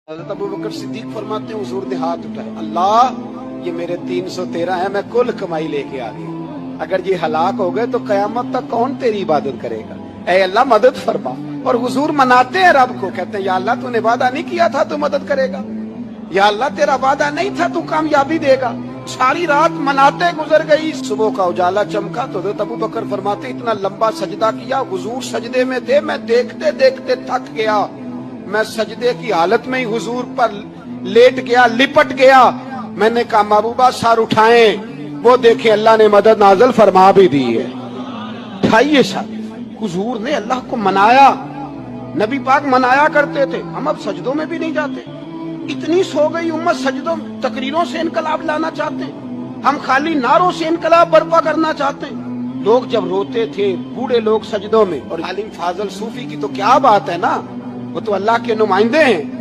हज़रत अबू बकर सिद्दीक फरमाते हैं हुजूर ने हाथ उठाए, अल्लाह ये मेरे 313 है, मैं कुल कमाई लेके आ गई, अगर ये हलाक हो गए तो कयामत तक कौन तेरी इबादत करेगा, ऐ अल्लाह मदद फरमा। और हुजूर मनाते हैं रब को, कहते हैं या अल्लाह तूने वादा नहीं किया था तू मदद करेगा, या अल्लाह तेरा वादा नहीं था तू कामयाबी देगा। सारी रात मनाते गुजर गई, सुबह का उजाला चमका तो हज़रत अबू बकर फरमाते इतना लंबा सजदा किया, हुजूर सजदे में थे, मैं देखते देखते थक गया, मैं सजदे की हालत में ही हुजूर पर लेट गया, लिपट गया। मैंने कहा महबूबा सर उठाएं, वो देखे अल्लाह ने मदद नाज़िल फरमा भी दी है। उठाइए सर। हुजूर ने अल्लाह को मनाया, नबी पाक मनाया करते थे, हम अब सजदों में भी नहीं जाते। इतनी सो गई उम्मत, सजदों तकरीरों से इनकलाब लाना चाहते हैं, हम खाली नारों से इनकलाब बर्पा करना चाहते हैं। लोग जब रोते थे बूढ़े लोग सजदों में, और आलिम फाजल सूफी की तो क्या बात है ना, वो तो अल्लाह के नुमाइंदे हैं।